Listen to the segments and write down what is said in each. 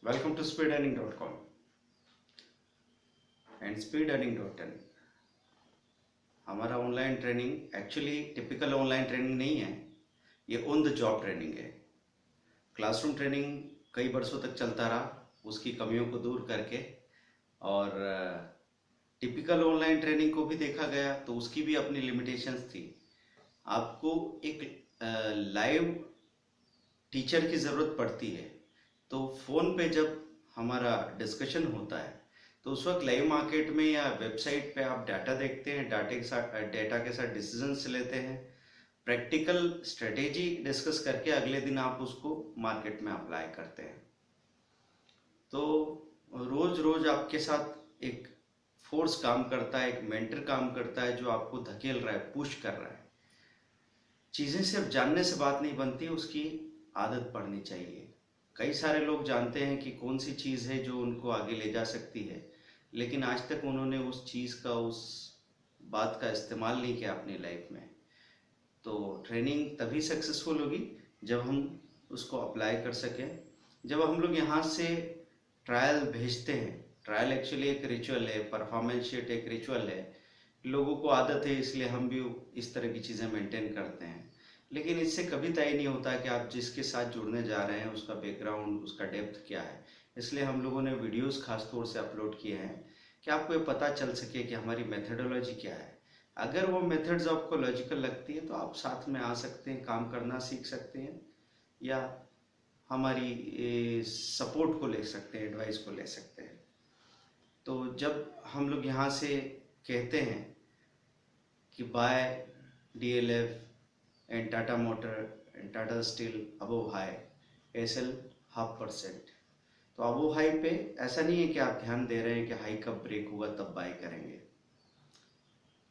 Welcome to speedearning.com and speedearning.in। हमारा online training actually typical online training नहीं है, ये ऑन द जॉब ट्रेनिंग है। क्लासरूम ट्रेनिंग कई वर्षों तक चलता रहा, उसकी कमियों को दूर करके, और टिपिकल ऑनलाइन ट्रेनिंग को भी देखा गया तो उसकी भी अपनी लिमिटेशंस थी। आपको एक लाइव टीचर की ज़रूरत पड़ती है। तो फ़ोन पे जब हमारा डिस्कशन होता है तो उस वक्त लाइव मार्केट में या वेबसाइट पे आप डाटा देखते हैं, डाटा के साथ डिसीजंस लेते हैं, प्रैक्टिकल स्ट्रेटेजी डिस्कस करके अगले दिन आप उसको मार्केट में अप्लाई करते हैं। तो रोज रोज आपके साथ एक फोर्स काम करता है, एक मेंटर काम करता है जो आपको धकेल रहा है, पुश कर रहा है। चीज़ें सिर्फ जानने से बात नहीं बनती, उसकी आदत पड़नी चाहिए। कई सारे लोग जानते हैं कि कौन सी चीज़ है जो उनको आगे ले जा सकती है, लेकिन आज तक उन्होंने उस चीज़ का, उस बात का इस्तेमाल नहीं किया अपनी लाइफ में। तो ट्रेनिंग तभी सक्सेसफुल होगी जब हम उसको अप्लाई कर सकें। जब हम लोग यहाँ से ट्रायल भेजते हैं, ट्रायल एक्चुअली एक रिचुअल है, परफॉर्मेंस शीट एक रिचुअल है, लोगों को आदत है इसलिए हम भी इस तरह की चीज़ें मेंटेन करते हैं। लेकिन इससे कभी तय नहीं होता कि आप जिसके साथ जुड़ने जा रहे हैं उसका बैकग्राउंड, उसका डेप्थ क्या है। इसलिए हम लोगों ने वीडियोस खास तौर से अपलोड किए हैं कि आपको ये पता चल सके कि हमारी मेथडोलॉजी क्या है। अगर वो मेथड्स आपको लॉजिकल लगती है तो आप साथ में आ सकते हैं, काम करना सीख सकते हैं, या हमारी सपोर्ट को ले सकते हैं, एडवाइस को ले सकते हैं। तो जब हम लोग यहाँ से कहते हैं कि buy DLF and Tata motor and Tata steel above high SL 0.5%, तो अबव हाई पे ऐसा नहीं है कि आप ध्यान दे रहे हैं कि हाई कब ब्रेक हुआ तब बाय करेंगे।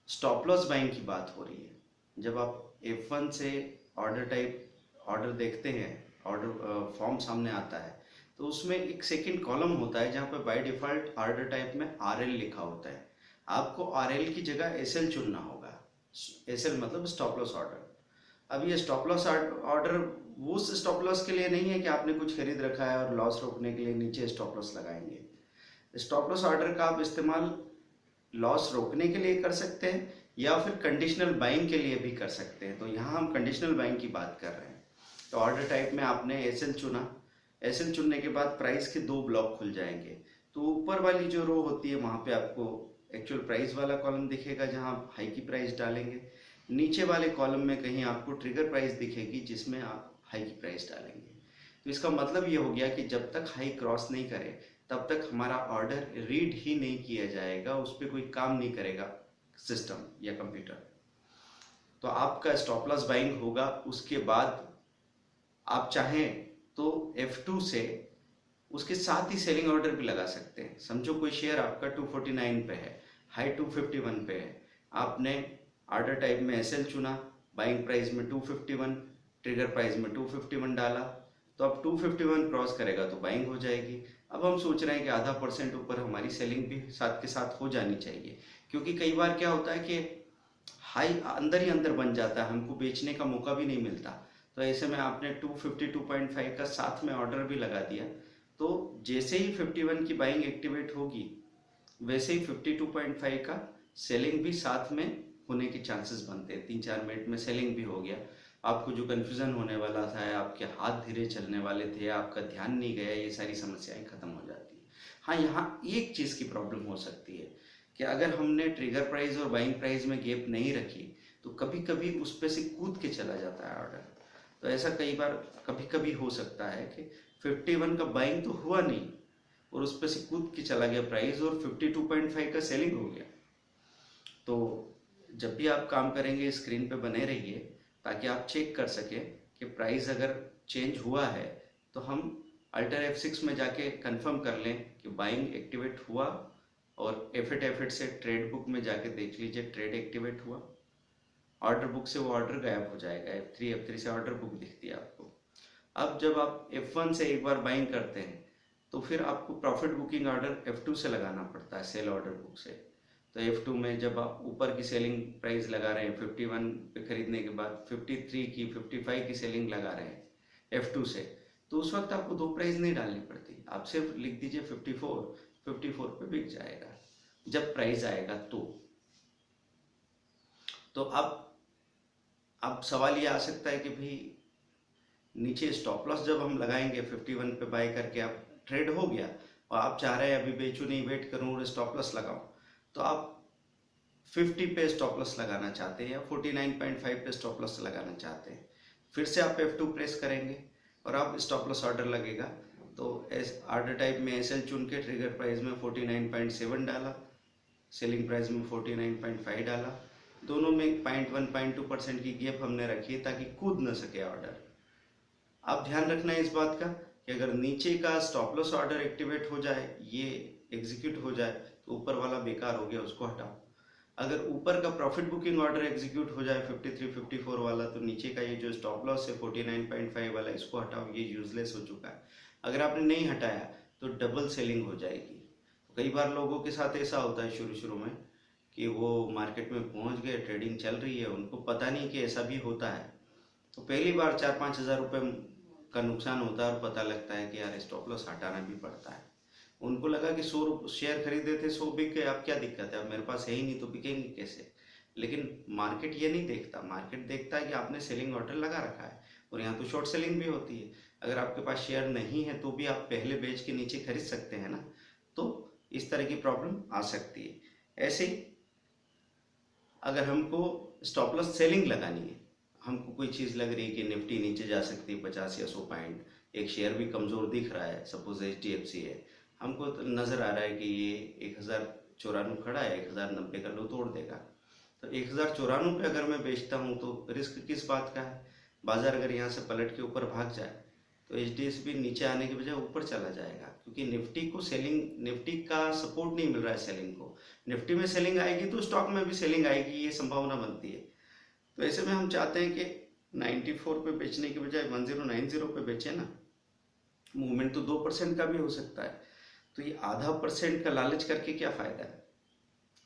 स्टॉप लॉस बाइंग की बात हो रही है। जब आप F1 से ऑर्डर देखते हैं, ऑर्डर फॉर्म सामने आता है, तो उसमें एक सेकंड कॉलम होता है जहाँ पर बाय डिफॉल्ट ऑर्डर टाइप में RL लिखा होता है। आपको RL की जगह SL चुनना होगा। SL मतलब स्टॉप लॉस ऑर्डर। अब ये स्टॉप लॉस ऑर्डर वो स्टॉप लॉस के लिए नहीं है कि आपने कुछ खरीद रखा है और लॉस रोकने के लिए नीचे स्टॉप लॉस लगाएंगे। स्टॉप लॉस ऑर्डर का आप इस्तेमाल लॉस रोकने के लिए कर सकते हैं या फिर कंडीशनल बाइंग के लिए भी कर सकते हैं। तो यहाँ हम कंडीशनल बाइंग की बात कर रहे हैं। तो ऑर्डर टाइप में आपने SL चुना। SL चुनने के बाद प्राइस के 2 ब्लॉक खुल जाएंगे। तो ऊपर वाली जो रो होती है वहाँ पे आपको एक्चुअल प्राइस वाला कॉलम दिखेगा जहाँ आप हाई की प्राइस डालेंगे। नीचे वाले कॉलम में कहीं आपको ट्रिगर प्राइस दिखेगी जिसमें आप हाई की प्राइस डालेंगे। तो इसका मतलब ये हो गया कि जब तक हाई क्रॉस नहीं करे तब तक हमारा ऑर्डर रीड ही नहीं किया जाएगा, उस पर कोई काम नहीं करेगा सिस्टम या कंप्यूटर। तो आपका स्टॉप लॉस बाइंग होगा। उसके बाद आप चाहें तो F2 से उसके साथ ही सेलिंग ऑर्डर भी लगा सकते हैं। समझो कोई शेयर आपका 249 पे है, हाई 251 पे है, आपने ऑर्डर टाइप में SL चुना, बाइंग प्राइस में 251, ट्रिगर प्राइस में 251 डाला, तो अब 251 क्रॉस करेगा तो बाइंग हो जाएगी। अब हम सोच रहे हैं कि आधा % ऊपर हमारी सेलिंग भी साथ के साथ हो जानी चाहिए, क्योंकि कई बार क्या होता है कि हाई अंदर ही अंदर बन जाता है, हमको बेचने का मौका भी नहीं मिलता। तो ऐसे में आपने 252.5 का साथ में ऑर्डर भी लगा दिया, तो जैसे ही 51 की बाइंग एक्टिवेट होगी वैसे ही 52.5 का सेलिंग भी साथ में होने के चांसेस बनते हैं। 3-4 मिनट में सेलिंग भी हो गया। आपको जो कन्फ्यूज़न होने वाला था, आपके हाथ धीरे चलने वाले थे, आपका ध्यान नहीं गया, ये सारी समस्याएं खत्म हो जाती है। हाँ, यहाँ एक चीज़ की प्रॉब्लम हो सकती है कि अगर हमने ट्रिगर प्राइस और बाइंग प्राइस में गैप नहीं रखी तो कभी कभी उस पे से कूद के चला जाता है ऑर्डर। तो ऐसा कई बार कभी कभी हो सकता है कि 51 का बाइंग तो हुआ नहीं और उस पे से कूद के चला गया प्राइस और 52.5 का सेलिंग हो गया। तो जब भी आप काम करेंगे स्क्रीन पे बने रहिए ताकि आप चेक कर सकें कि प्राइस अगर चेंज हुआ है तो हम अल्टर F6 में जाके कंफर्म कर लें कि बाइंग एक्टिवेट हुआ, और F8 से ट्रेड बुक में जाके देख लीजिए ट्रेड एक्टिवेट हुआ। ऑर्डर बुक से वो ऑर्डर गायब हो जाएगा, F3 से ऑर्डर बुक दिखती है आपको। अब जब आप F1 से एक बार बाइंग करते हैं तो फिर आपको प्रॉफिट बुकिंग ऑर्डर F2 से लगाना पड़ता है, सेल ऑर्डर बुक से। तो F2 में जब आप ऊपर की सेलिंग प्राइस लगा रहे हैं 51 पे खरीदने के बाद 53 की 55 की सेलिंग लगा रहे हैं F2 से, तो उस वक्त आपको दो प्राइस नहीं डालनी पड़ती, आप सिर्फ लिख दीजिए 54 पे बिक जाएगा जब प्राइस आएगा। तो अब सवाल ये आ सकता है कि भाई नीचे स्टॉप लॉस जब हम लगाएंगे 51 पे बाय करके, आप ट्रेड हो गया और आप चाह रहे हैं अभी बेचूं नहीं, वेट करूं और स्टॉप लॉस लगाऊं, तो आप 50 पे स्टॉप लॉस लगाना चाहते हैं या 49.5 पे स्टॉप लॉस लगाना चाहते हैं, फिर से आप F2 प्रेस करेंगे और आप स्टॉप लॉस ऑर्डर लगेगा। तो ऑर्डर टाइप में SL चुन के ट्रिगर प्राइस में 49.7 डाला, सेलिंग प्राइस में 49.5 डाला, दोनों में 0.1-0.2% की गैप हमने रखी है ताकि कूद न सके ऑर्डर। आप ध्यान रखना है इस बात का कि अगर नीचे का स्टॉप लॉस ऑर्डर एक्टिवेट हो जाए, ये एग्जीक्यूट हो जाए, तो ऊपर वाला बेकार हो गया, उसको हटाओ। अगर ऊपर का प्रॉफिट बुकिंग ऑर्डर एग्जीक्यूट हो जाए 53-54 वाला, तो नीचे का ये जो स्टॉप लॉस है 49.5 वाला, इसको हटाओ, ये यूजलेस हो चुका है। अगर आपने नहीं हटाया तो डबल सेलिंग हो जाएगी। कई बार लोगों के साथ ऐसा होता है शुरू में कि वो मार्केट में पहुंच गए, ट्रेडिंग चल रही है, उनको पता नहीं कि ऐसा भी होता है, तो पहली बार 4-5 हज़ार रुपये का नुकसान होता है और पता लगता है कि यार स्टॉप लॉस हटाना भी पड़ता है। उनको लगा कि 100 शेयर खरीदे थे, 100 बिक गए, अब क्या दिक्कत है, अब मेरे पास है ही नहीं तो बिकेंगे कैसे। लेकिन मार्केट ये नहीं देखता, मार्केट देखता है कि आपने सेलिंग ऑर्डर लगा रखा है, और यहाँ तो शॉर्ट सेलिंग भी होती है। अगर आपके पास शेयर नहीं है तो भी आप पहले बेच के नीचे खरीद सकते हैं ना, तो इस तरह की प्रॉब्लम आ सकती है। ऐसे ही अगर हमको स्टॉप लॉस सेलिंग लगानी है, हमको कोई चीज़ लग रही है कि निफ्टी नीचे जा सकती है 50 या 100 पॉइंट, एक शेयर भी कमज़ोर दिख रहा है, सपोज HDFC है, हमको तो नज़र आ रहा है कि ये 1094 खड़ा है, 1090 का लो तोड़ देगा, तो 1094 पे अगर मैं बेचता हूँ तो रिस्क किस बात का है। बाजार अगर यहाँ से पलट के ऊपर भाग जाए तो HDFC नीचे आने के बजाय ऊपर चला जाएगा, क्योंकि निफ्टी का सपोर्ट नहीं मिल रहा है सेलिंग को। निफ्टी में सेलिंग आएगी तो स्टॉक में भी सेलिंग आएगी, ये संभावना बनती है। तो ऐसे में हम चाहते हैं कि 94 पे बेचने के बजाय 1090 पे बेचें ना। मूवमेंट तो 2% का भी हो सकता है, तो ये %0.5 का लालच करके क्या फ़ायदा है।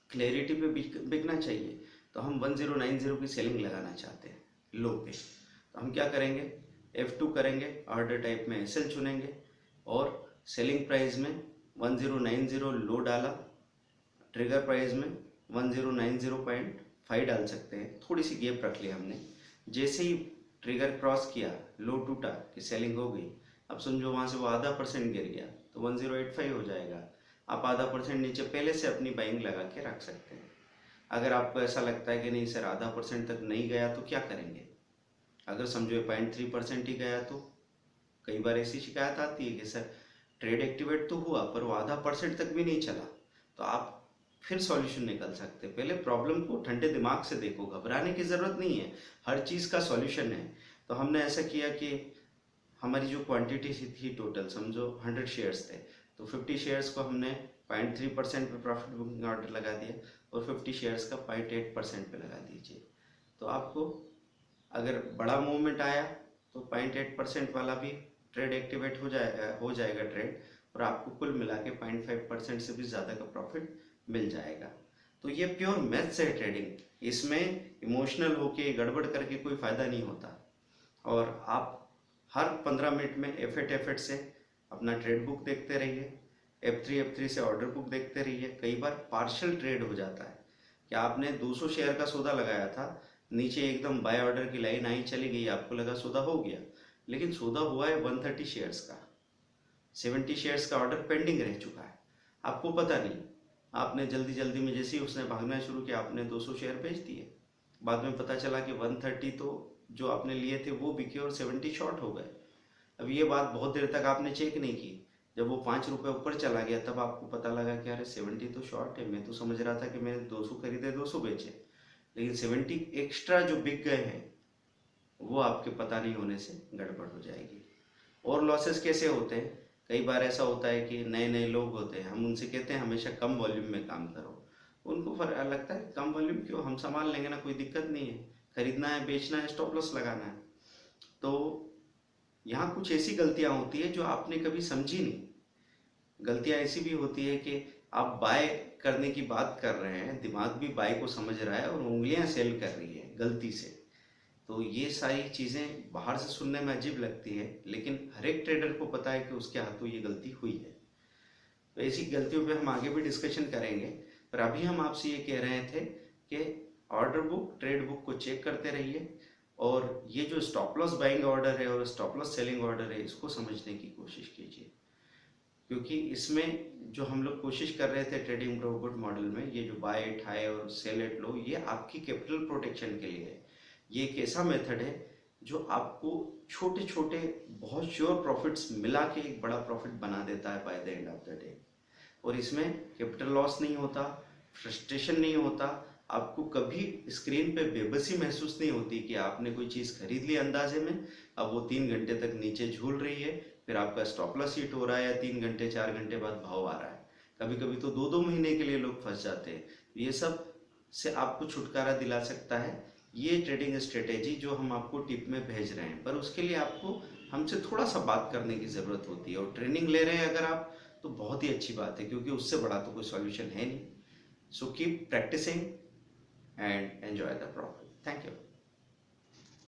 क्लैरिटी पे बिकना चाहिए, तो हम 1090 की सेलिंग लगाना चाहते हैं लो पे। तो हम क्या करेंगे, F2 करेंगे, ऑर्डर टाइप में SL चुनेंगे और सेलिंग प्राइस में 1090 लो डाला, ट्रिगर प्राइस में 1090.5 डाल सकते हैं, थोड़ी सी गैप रख लिया हमने। जैसे ही ट्रिगर क्रॉस किया, लो टूटा कि सेलिंग हो गई, अब समझो वहाँ से वो %0.5 गिर गया तो 1085 हो जाएगा। आप %0.5 नीचे पहले से अपनी बाइंग लगा के रख सकते हैं। अगर आपको ऐसा लगता है कि नहीं सर %0.5 तक नहीं गया तो क्या करेंगे, अगर समझो 0.3% ही गया, तो कई बार ऐसी शिकायत आती है कि सर ट्रेड एक्टिवेट तो हुआ पर वो %0.5 तक भी नहीं चला, तो आप फिर सॉल्यूशन निकल सकते हैं। पहले प्रॉब्लम को ठंडे दिमाग से देखो, घबराने की ज़रूरत नहीं है, हर चीज़ का सॉल्यूशन है। तो हमने ऐसा किया कि हमारी जो क्वांटिटी थी टोटल, समझो 100 शेयर्स थे, तो 50 शेयर्स को हमने 0.3% पे प्रॉफिट बुकिंग ऑर्डर लगा दिया और 50 शेयर्स का 0.8% पे लगा दीजिए। तो आपको अगर बड़ा मूवमेंट आया तो 0.8% वाला भी ट्रेड एक्टिवेट हो जाएगा ट्रेड, और आपको कुल मिला के 0.5% से भी ज़्यादा का प्रॉफिट मिल जाएगा। तो ये प्योर मैथ्स है ट्रेडिंग, इसमें इमोशनल होके गड़बड़ करके कोई फ़ायदा नहीं होता। और आप हर 15 मिनट में F8 से अपना ट्रेड बुक देखते रहिए, F3 से ऑर्डर बुक देखते रहिए। कई बार पार्शियल ट्रेड हो जाता है कि आपने 200 शेयर का सौदा लगाया था, नीचे एकदम बाय ऑर्डर की लाइन आई चली गई, आपको लगा सौदा हो गया, लेकिन सौदा हुआ है 130 शेयर्स का, 70 शेयर्स का ऑर्डर पेंडिंग रह चुका है, आपको पता नहीं। आपने जल्दी में जैसे ही उसने भागना शुरू किया, आपने 200 शेयर बेच दिए। बाद में पता चला कि 130 तो जो आपने लिए थे वो बिके और 70 शॉर्ट हो गए। अब ये बात बहुत देर तक आपने चेक नहीं की, जब वो ₹5 ऊपर चला गया तब आपको पता लगा कि अरे 70 तो शॉर्ट है, मैं तो समझ रहा था कि मैंने 200 खरीदे 200 बेचे, लेकिन 70 एक्स्ट्रा जो बिक गए हैं वो आपके पता नहीं होने से गड़बड़ हो जाएगी। और लॉसेस कैसे होते हैं, कई बार ऐसा होता है कि नए लोग होते हैं, हम उनसे कहते हैं हमेशा कम वॉल्यूम में काम करो, उनको लगता है कम वॉल्यूम क्यों, हम संभाल लेंगे ना, कोई दिक्कत नहीं है, खरीदना है बेचना है स्टॉप लॉस लगाना है। तो यहाँ कुछ ऐसी गलतियाँ होती है जो आपने कभी समझी नहीं। गलतियाँ ऐसी भी होती है कि आप बाय करने की बात कर रहे हैं, दिमाग भी बाय को समझ रहा है और उंगलियां सेल कर रही है गलती से, तो ये सारी चीज़ें बाहर से सुनने में अजीब लगती है, लेकिन हर एक ट्रेडर को पता है कि उसके हाथों ये गलती हुई है। तो ऐसी गलतियों पे हम आगे भी डिस्कशन करेंगे, पर अभी हम आपसे ये कह रहे थे कि ऑर्डर बुक, ट्रेड बुक को चेक करते रहिए, और ये जो स्टॉप लॉस बाइंग ऑर्डर है और स्टॉप लॉस सेलिंग ऑर्डर है, इसको समझने की कोशिश कीजिए, क्योंकि इसमें जो हम लोग कोशिश कर रहे थे ट्रेडिंग रोबोट मॉडल में, ये जो बाय एट हाई और सेल एट लो, ये आपकी कैपिटल प्रोटेक्शन के लिए है। ये एक ऐसा मेथड है जो आपको छोटे छोटे बहुत श्योर प्रॉफिट्स मिला के एक बड़ा प्रॉफिट बना देता है by the end of the day. और इसमें कैपिटल लॉस नहीं होता, फ्रस्ट्रेशन नहीं होता, आपको कभी स्क्रीन पे बेबसी महसूस नहीं होती कि आपने कोई चीज़ खरीद ली अंदाजे में, अब वो 3 घंटे तक नीचे झूल रही है, फिर आपका स्टॉप लॉस हिट हो रहा है या 3 घंटे 4 घंटे बाद भाव आ रहा है। कभी कभी तो 2-2 महीने के लिए लोग फंस जाते हैं। ये सब से आपको छुटकारा दिला सकता है ये ट्रेडिंग स्ट्रेटेजी जो हम आपको टिप में भेज रहे हैं, पर उसके लिए आपको हमसे थोड़ा सा बात करने की ज़रूरत होती है, और ट्रेनिंग ले रहे हैं अगर आप, तो बहुत ही अच्छी बात है, क्योंकि उससे बड़ा तो कोई सॉल्यूशन है नहीं। So keep practising and enjoy the profit. Thank you.